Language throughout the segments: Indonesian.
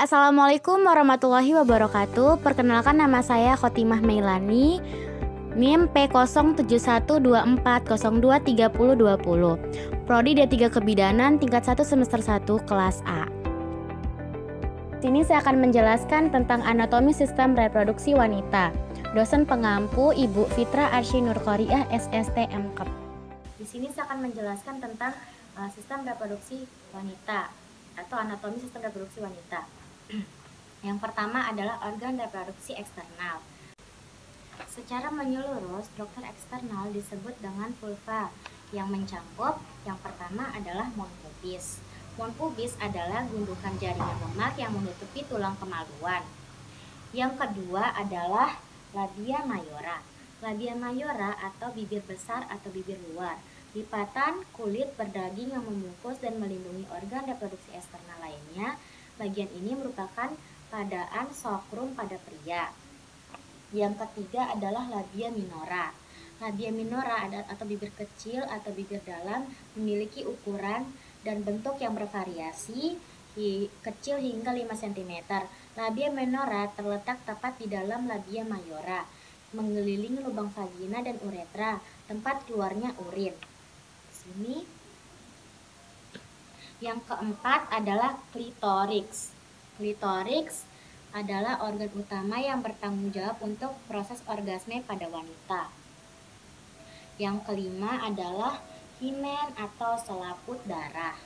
Assalamualaikum warahmatullahi wabarakatuh. Perkenalkan, nama saya Khotimah Meilani, NIM P07124023020, Prodi D3 Kebidanan tingkat 1 semester 1 kelas A. Sini saya akan menjelaskan tentang anatomi sistem reproduksi wanita. Dosen pengampu Ibu Fitra Arsy Nurqoriah SST MKep. Di sini saya akan menjelaskan tentang sistem reproduksi wanita atau anatomi sistem reproduksi wanita. Yang pertama adalah organ reproduksi eksternal. Secara menyeluruh, struktur eksternal disebut dengan vulva yang mencakup yang pertama adalah mons pubis. Mons pubis adalah gundukan jaringan lemak yang menutupi tulang kemaluan. Yang kedua adalah labia mayora. Labia mayora atau bibir besar atau bibir luar, lipatan kulit berdaging yang membungkus dan melindungi organ reproduksi eksternal lainnya. Bagian ini merupakan padaan skrotum pada pria. Yang ketiga adalah labia minora. Labia minora atau bibir kecil atau bibir dalam memiliki ukuran dan bentuk yang bervariasi, kecil hingga 5 cm. Labia minora terletak tepat di dalam labia mayora, mengelilingi lubang vagina dan uretra, tempat keluarnya urin. Sini. Yang keempat adalah klitoriks. Klitoriks adalah organ utama yang bertanggung jawab untuk proses orgasme pada wanita. Yang kelima adalah himen atau selaput darah.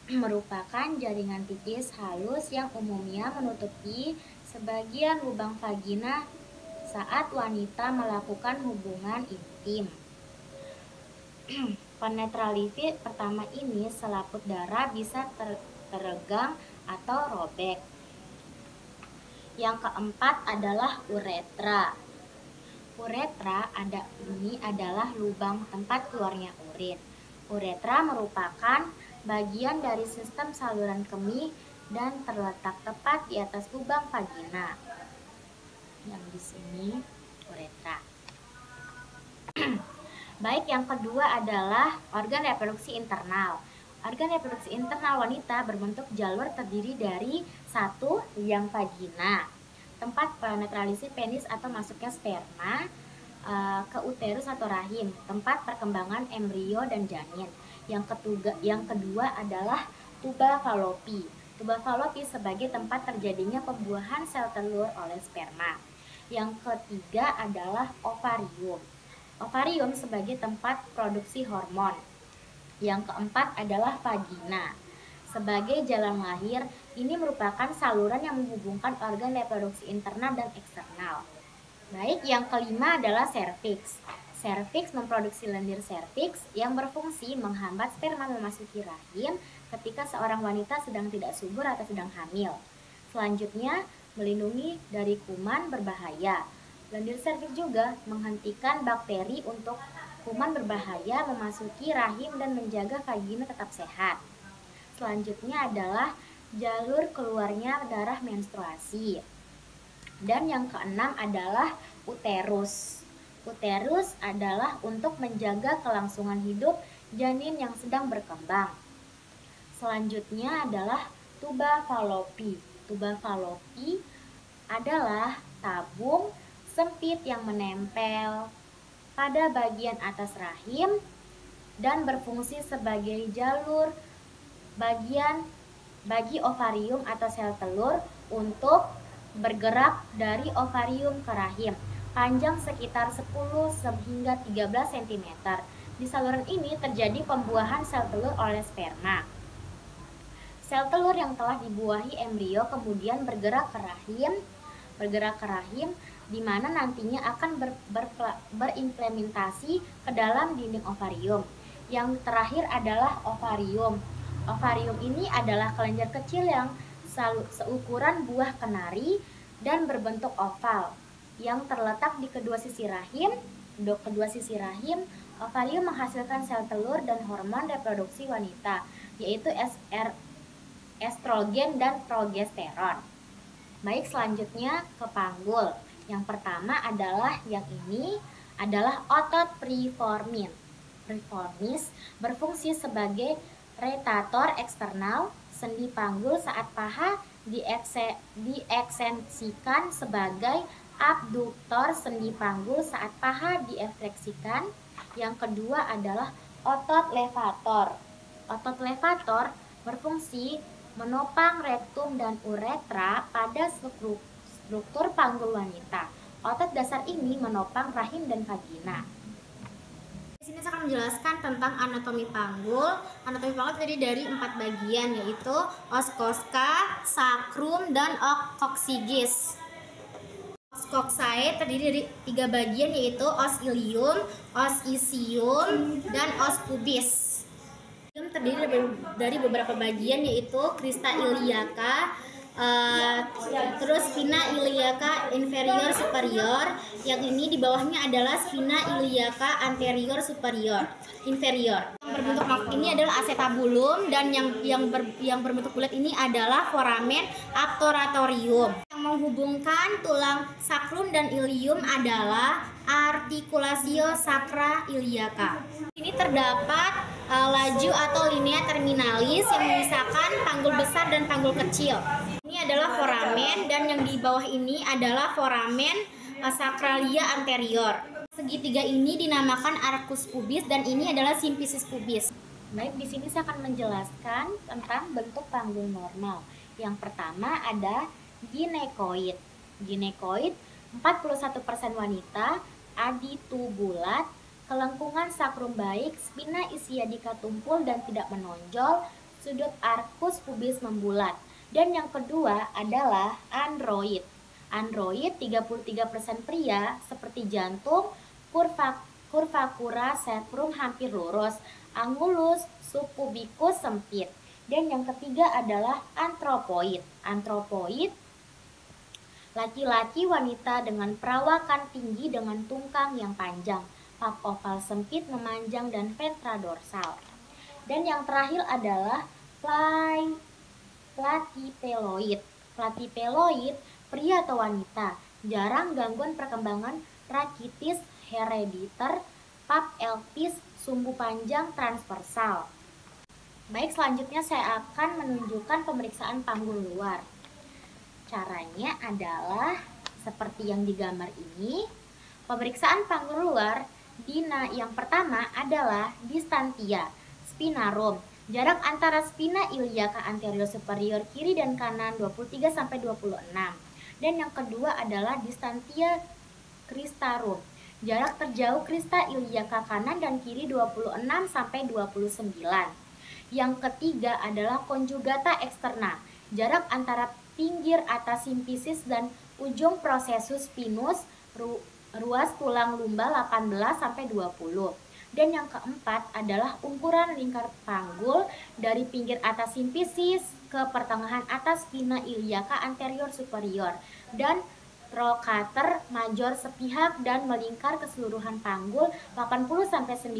Merupakan jaringan tipis halus yang umumnya menutupi sebagian lubang vagina saat wanita melakukan hubungan intim. Penetralisi pertama ini, selaput darah bisa teregang atau robek. Yang keempat adalah uretra. Uretra ini adalah lubang tempat keluarnya urin. Uretra merupakan bagian dari sistem saluran kemih dan terletak tepat di atas lubang vagina. Yang di sini uretra. Baik, yang kedua adalah organ reproduksi internal. Organ reproduksi internal wanita berbentuk jalur terdiri dari satu, liang vagina, tempat penetralisi penis atau masuknya sperma ke uterus atau rahim, tempat perkembangan embrio dan janin. Yang kedua adalah tuba falopi. Tuba falopi sebagai tempat terjadinya pembuahan sel telur oleh sperma. Yang ketiga adalah ovarium. Ovarium sebagai tempat produksi hormon. Yang keempat adalah vagina. Sebagai jalan lahir, ini merupakan saluran yang menghubungkan organ reproduksi internal dan eksternal. Baik, yang kelima adalah serviks. Serviks memproduksi lendir serviks yang berfungsi menghambat sperma memasuki rahim ketika seorang wanita sedang tidak subur atau sedang hamil. Selanjutnya, melindungi dari kuman berbahaya. Lendir serviks juga menghentikan bakteri untuk kuman berbahaya memasuki rahim dan menjaga vagina tetap sehat. Selanjutnya adalah jalur keluarnya darah menstruasi. Dan yang keenam adalah uterus. Uterus adalah untuk menjaga kelangsungan hidup janin yang sedang berkembang. Selanjutnya adalah tuba falopi. Tuba falopi adalah tabung sempit yang menempel pada bagian atas rahim dan berfungsi sebagai jalur bagian bagi ovarium atau sel telur untuk bergerak dari ovarium ke rahim. Panjang sekitar 10 hingga 13 cm. Di saluran ini terjadi pembuahan sel telur oleh sperma. Sel telur yang telah dibuahi embrio kemudian bergerak ke rahim di mana nantinya akan berimplementasi ke dalam dinding ovarium. Yang terakhir adalah ovarium. Ovarium ini adalah kelenjar kecil yang seukuran buah kenari dan berbentuk oval yang terletak di kedua sisi rahim. Ovarium menghasilkan sel telur dan hormon reproduksi wanita, yaitu estrogen dan progesteron. Baik, selanjutnya ke panggul. Yang pertama adalah yang ini adalah otot preformis. Preformis berfungsi sebagai retator eksternal sendi panggul saat paha diekstensikan sebagai abduktor sendi panggul saat paha diefleksikan. Yang kedua adalah otot levator. Otot levator berfungsi menopang rektum dan uretra pada struktur panggul wanita. Otot dasar ini menopang rahim dan vagina. Di sini saya akan menjelaskan tentang anatomi panggul. Anatomi panggul terdiri dari 4 bagian, yaitu os coxa, sacrum, dan coccyges. Os coxae terdiri dari 3 bagian, yaitu os ilium, os ischium, dan os pubis. Ilium terdiri dari beberapa bagian, yaitu crista iliaca, terus spina iliaca inferior superior. Yang ini di bawahnya adalah spina iliaca anterior superior inferior. Yang berbentuk mangkok ini adalah acetabulum, dan yang berbentuk bulat ini adalah foramen obturatorium. Yang menghubungkan tulang sacrum dan ilium adalah articulatio sacra iliaca. Ini terdapat laju atau linea terminalis yang memisahkan panggul besar dan panggul kecil. Ini adalah foramen, dan yang di bawah ini adalah foramen sacralia anterior. Segitiga ini dinamakan arcus pubis, dan ini adalah simpisis pubis. Baik, di sini saya akan menjelaskan tentang bentuk panggul normal. Yang pertama ada ginekoid. Ginekoid 41% wanita, aditu bulat, kelengkungan sakrum baik, spina ischiadica tumpul dan tidak menonjol, sudut arcus pubis membulat. Dan yang kedua adalah android. Android 33% pria, seperti jantung, curvacula sacrum hampir lurus, angulus subpubicus sempit. Dan yang ketiga adalah antropoid. Antropoid laki-laki wanita dengan perawakan tinggi dengan tungkang yang panjang, pap oval sempit memanjang dan ventra dorsal. Dan yang terakhir adalah platypeloid. Platypeloid pria atau wanita, jarang gangguan perkembangan rakitis herediter, pap elpis, sumbu panjang transversal. Baik, selanjutnya saya akan menunjukkan pemeriksaan panggul luar. Caranya adalah seperti yang digambar ini. Pemeriksaan panggul luar yang pertama adalah distantia spinarum. Jarak antara spina iliaca anterior superior kiri dan kanan 23-26. Dan yang kedua adalah distantia cristarum. Jarak terjauh crista iliaca kanan dan kiri 26-29. Yang ketiga adalah conjugata externa. Jarak antara pinggir atas simpisis dan ujung processus spinous, ruas tulang lumbar 18-20. Dan yang keempat adalah ukuran lingkar panggul dari pinggir atas simpisis ke pertengahan atas spina iliaca anterior superior dan trocater major sepihak dan melingkar keseluruhan panggul 80-90.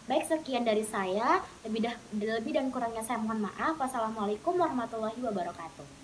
Baik, sekian dari saya. Lebih dan kurangnya saya mohon maaf. Wassalamualaikum warahmatullahi wabarakatuh.